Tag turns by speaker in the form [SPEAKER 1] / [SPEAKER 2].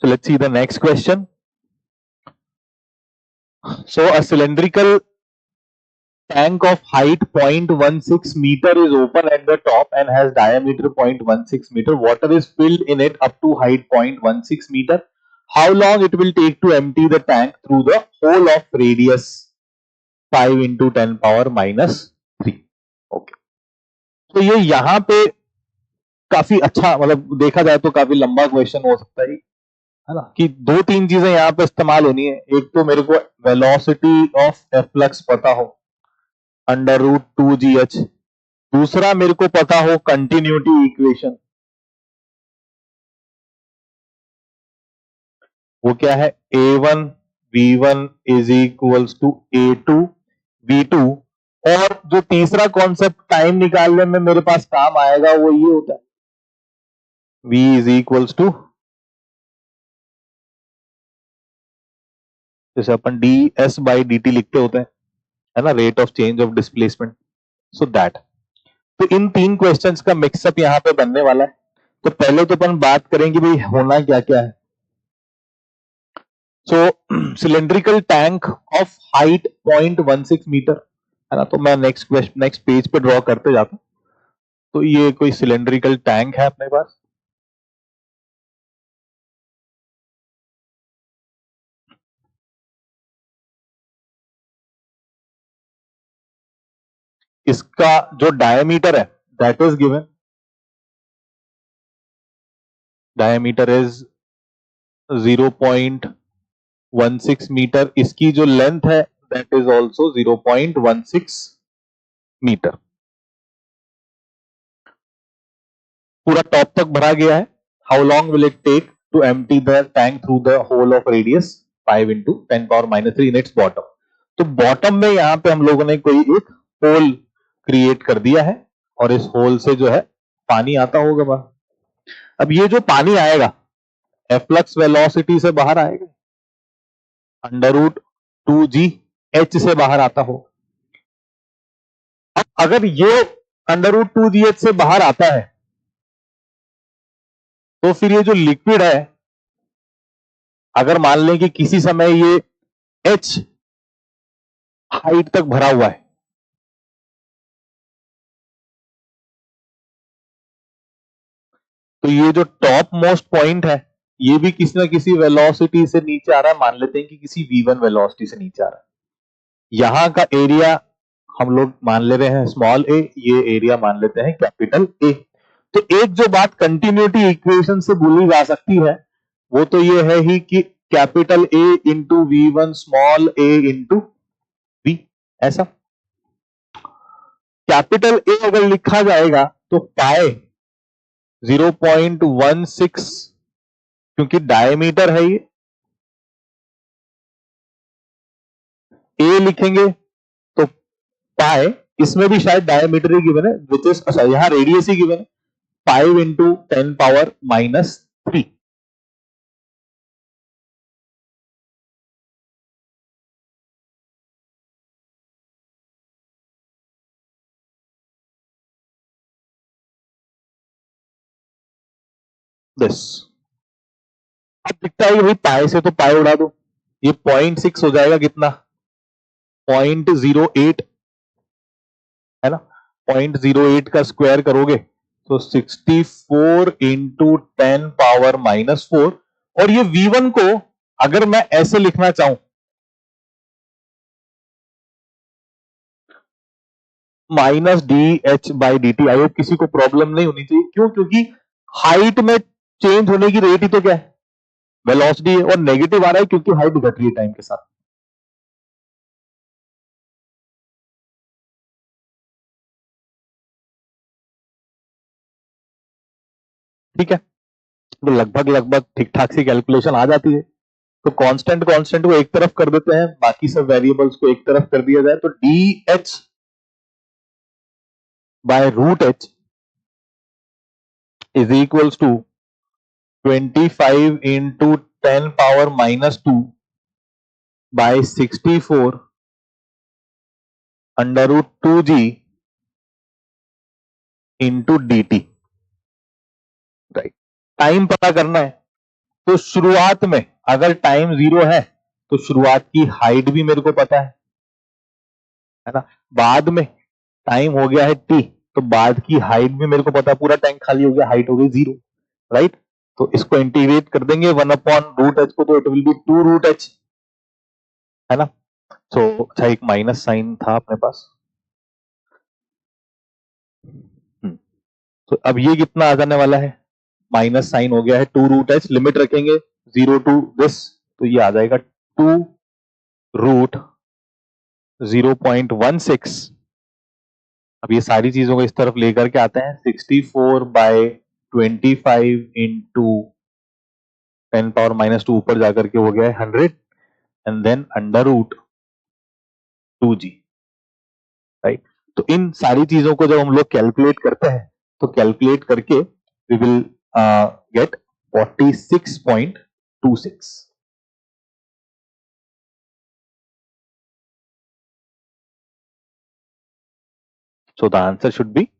[SPEAKER 1] So let's see the next question. So a cylindrical tank of height 0.16 meter is open at the top and has diameter 0.16 meter. Water is filled in it up to height 0.16 meter. How long it will take to empty the tank through the whole of radius 5 into 10 power minus 3. Okay. तो ये यहाँ पे काफी अच्छा, मतलब देखा जाए तो काफी लंबा क्वेश्चन हो सकता है ना, कि दो तीन चीजें यहाँ पे इस्तेमाल होनी है. एक तो मेरे को वेलोसिटी ऑफ एफ्लक्स पता हो √2gh, दूसरा मेरे को पता हो कंटिन्यूटी इक्वेशन, वो क्या है, a1 v1 is equals to a2 v2, और जो तीसरा कॉन्सेप्ट टाइम निकालने में मेरे पास काम आएगा वो ये होता है v इज इक्वल्स टू, जैसे अपन ds/dt लिखते होते हैं, है ना, rate of change of displacement. So that, तो इन तीन क्वेश्चंस का मिक्सअप यहां पे बनने वाला है. तो पहले तो अपन बात करेंगे भाई होना क्या क्या है. So cylindrical tank of height 0.16 metre, है ना. तो मैं नेक्स्ट पेज पे ड्रॉ करते जाता हूं. तो ये कोई सिलेंड्रिकल टैंक है अपने पास. इसका जो डायमीटर है that is given, diameter is 0.16 metre. इसकी जो लेंथ है दैट इज ऑल्सो 0.16 मीटर. पूरा टॉप तक भरा गया है. How long will it take to empty the tank through the hole of radius 5 into 10 power minus 3 in its bottom. तो bottom में यहां पे हम लोगों ने कोई एक होल क्रिएट कर दिया है और इस होल से जो है पानी आता होगा बाहर. अब ये जो पानी आएगा एफ्लक्स वेलोसिटी से बाहर आएगा, √2gh से बाहर आता हो. अब अगर ये √2gh से बाहर आता है तो फिर ये जो लिक्विड है, अगर मान लें कि किसी समय ये h हाइट तक भरा हुआ है, तो ये जो टॉप मोस्ट पॉइंट है ये भी किसी ना किसी वेलोसिटी से नीचे आ रहा है. मान लेते हैं कि किसी v1 वेलोसिटी से नीचे आ रहा है. यहां का एरिया हम लोग मान ले रहे हैं स्मॉल a, ये एरिया मान लेते हैं कैपिटल A. तो एक जो बात कंटिन्यूटी इक्वेशन से बोली जा सकती है वो तो ये है ही कि capital A into v1 small a into v. ऐसा कैपिटल A अगर लिखा जाएगा तो पाए 0.16, क्योंकि डायमीटर है ये, A लिखेंगे तो पाए, इसमें भी शायद डायमीटर ही गिवन है, विच इज, अच्छा यहां रेडियस ही गिवन है, 5 into 10 power minus 3. दिस अब दिखता है कि भाई पाए से तो पाए उड़ा दो, ये 0.6 हो जाएगा कितना, 0.08, है ना. 0.08 का स्क्वायर करोगे तो 64 into 10 power minus 4. और ये v1 को अगर मैं ऐसे लिखना चाहूं, -dh/dt, आई होप किसी को प्रॉब्लम नहीं होनी चाहिए. क्यों? क्योंकि हाइट में चेंज होने की रेट ही तो क्या है, वेलोसिटी है, और नेगेटिव आ रहा है क्योंकि हाइट घट रही है टाइम के साथ. ठीक है, तो लगभग लगभग ठीक ठाक सी कैलकुलेशन आ जाती है. तो कांस्टेंट कांस्टेंट को एक तरफ कर देते हैं, बाकी सब वेरिएबल्स को एक तरफ कर दिया जाए, तो dh by √h is equals to 25 into 10 power minus 2 by 64 √2g into dt. Right, time पता करना है तो शुरुआत में अगर टाइम 0 है तो शुरुआत की हाइट भी मेरे को पता है ना। बाद में टाइम हो गया है t, तो बाद की हाइट भी मेरे को पता है, पूरा टैंक खाली हो गया, हाइट हो गई 0, राइट। तो इसको इंटीग्रेट कर देंगे 1/√h को, तो इट विल बी 2√h, है ना। सो अच्छा, एक माइनस साइन था अपने पास। तो अब ये कितना आ जाने वाला है, माइनस साइन हो गया है 2√h, लिमिट रखेंगे 0 to this, तो ये आ जाएगा 2√0.16। अब ये सारी चीजों को इस तरफ लेकर के आते हैं, 64/25 इंटू 10⁻⁻2 ऊपर जाकर के हो गया है 100, एंड देन √2g, राइट। तो इन सारी चीजों को जब हम लोग कैलकुलेट करते हैं, तो कैलकुलेट करके we will get 46.26। So the answer should be